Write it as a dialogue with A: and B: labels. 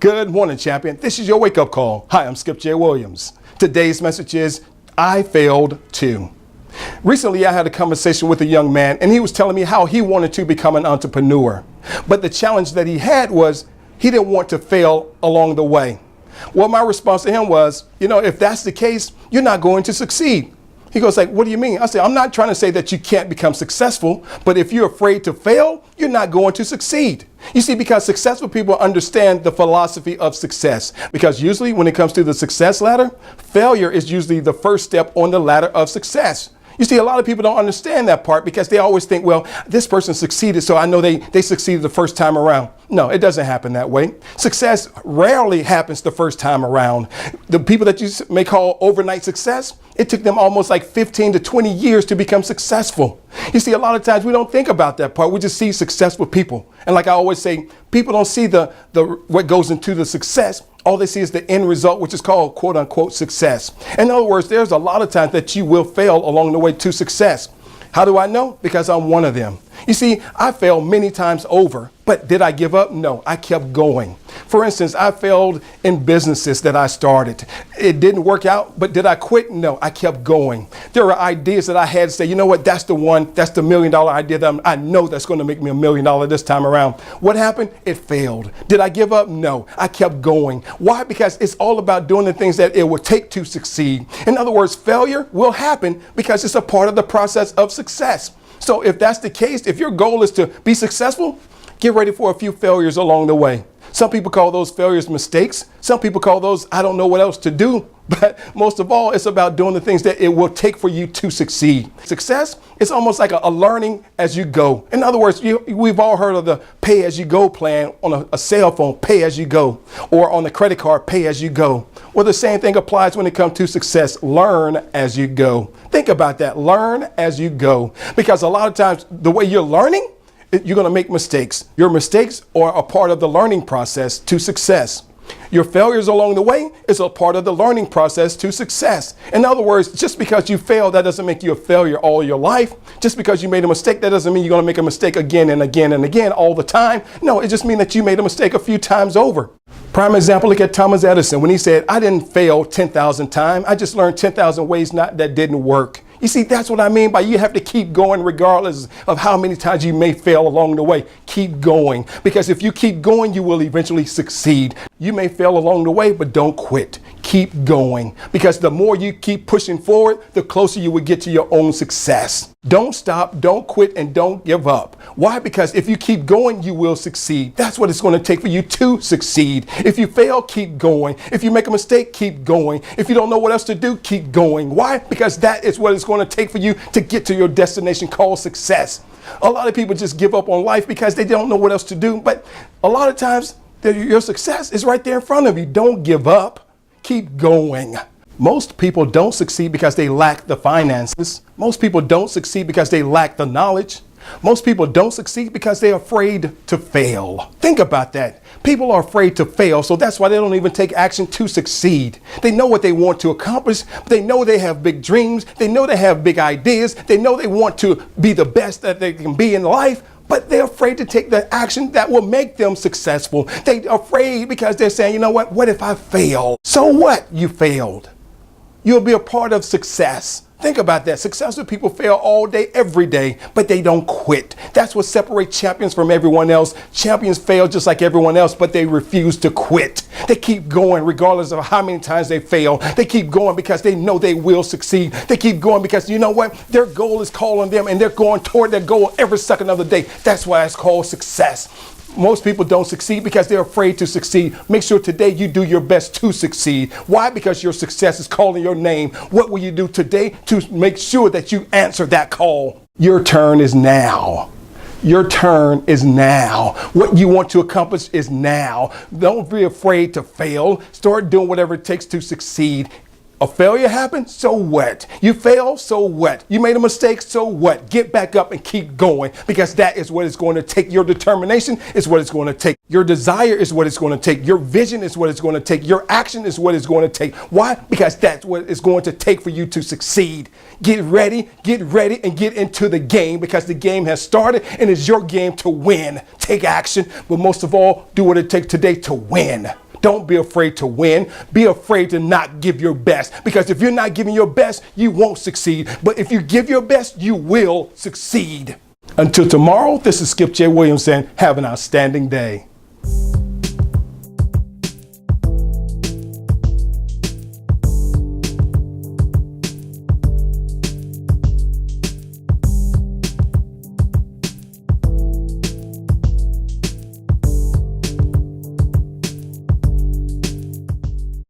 A: Good morning, champion. This is your wake-up call. Hi, I'm Skip J. Williams. Today's message is, I failed too. Recently, I had a conversation with a young man, and he was telling me how he wanted to become an entrepreneur. But the challenge that he had was he didn't want to fail along the way. Well, my response to him was, if that's the case, you're not going to succeed. He goes like, what do you mean? I said, I'm not trying to say that you can't become successful, but if you're afraid to fail, you're not going to succeed. You see, because successful people understand the philosophy of success. Because usually when it comes to the success ladder, failure is usually the first step on the ladder of success. You see, a lot of people don't understand that part because they always think, well, this person succeeded, so I know they succeeded the first time around. No, it doesn't happen that way. Success rarely happens the first time around. The people that you may call overnight success, it took them almost like 15 to 20 years to become successful. You see, a lot of times we don't think about that part. We just see successful people. And like I always say, people don't see the what goes into the success. All they see is the end result, which is called quote unquote success. In other words, there's a lot of times that you will fail along the way to success. How do I know? Because I'm one of them. You see, I failed many times over, but did I give up? No, I kept going. For instance, I failed in businesses that I started. It didn't work out, but did I quit? No, I kept going. There were ideas that I had to say, you know what, that's the one, that's the $1 million idea that I know that's going to make me $1 million this time around. What happened? It failed. Did I give up? No, I kept going. Why? Because it's all about doing the things that it will take to succeed. In other words, failure will happen because it's a part of the process of success. So if that's the case, if your goal is to be successful, get ready for a few failures along the way. Some people call those failures mistakes. Some people call those, I don't know what else to do. But most of all, it's about doing the things that it will take for you to succeed. Success is almost like a learning as you go. In other words, we've all heard of the pay as you go plan on a cell phone, pay as you go, or on the credit card, pay as you go. Well, the same thing applies when it comes to success. Learn as you go. Think about that. Learn as you go. Because a lot of times the way you're learning, you're going to make mistakes. Your mistakes are a part of the learning process to success. Your failures along the way is a part of the learning process to success. In other words, just because you fail, that doesn't make you a failure all your life. Just because you made a mistake, that doesn't mean you're going to make a mistake again and again and again all the time. No, it just means that you made a mistake a few times over. Prime example, look at Thomas Edison when he said, I didn't fail 10,000 times. I just learned 10,000 ways that didn't work. You see, that's what I mean by you have to keep going regardless of how many times you may fail along the way. Keep going, because if you keep going, you will eventually succeed. You may fail along the way, but don't quit. Keep going, because the more you keep pushing forward, the closer you will get to your own success. Don't stop, don't quit, and don't give up. Why? Because if you keep going, you will succeed. That's what it's going to take for you to succeed. If you fail, keep going. If you make a mistake, keep going. If you don't know what else to do, keep going. Why? Because that is what it's going to take for you to get to your destination called success. A lot of people just give up on life because they don't know what else to do. But a lot of times, your success is right there in front of you. Don't give up. Keep going. Most people don't succeed because they lack the finances. Most people don't succeed because they lack the knowledge. Most people don't succeed because they're afraid to fail. Think about that. People are afraid to fail, so that's why they don't even take action to succeed. They know what they want to accomplish. They know they have big dreams. They know they have big ideas. They know they want to be the best that they can be in life. But they're afraid to take the action that will make them successful. They're afraid because they're saying, you know what if I fail? So what? You failed. You'll be a part of success. Think about that. Successful people fail all day, every day, but they don't quit. That's what separates champions from everyone else. Champions fail just like everyone else, but they refuse to quit. They keep going regardless of how many times they fail. They keep going because they know they will succeed. They keep going because you know what? Their goal is calling them and they're going toward their goal every second of the day. That's why it's called success. Most people don't succeed because they're afraid to succeed. Make sure today you do your best to succeed. Why? Because your success is calling your name. What will you do today to make sure that you answer that call? Your turn is now. Your turn is now. What you want to accomplish is now. Don't be afraid to fail. Start doing whatever it takes to succeed. A failure happened, so what? You failed, so what? You made a mistake, so what? Get back up and keep going, because that is what it's going to take. Your determination is what it's going to take. Your desire is what it's going to take. Your vision is what it's going to take. Your action is what it's going to take. Why? Because that's what it's going to take for you to succeed. Get ready, and get into the game, because the game has started and it's your game to win. Take action, but most of all, do what it takes today to win. Don't be afraid to win. Be afraid to not give your best. Because if you're not giving your best, you won't succeed. But if you give your best, you will succeed. Until tomorrow, this is Skip J. Williams saying, have an outstanding day.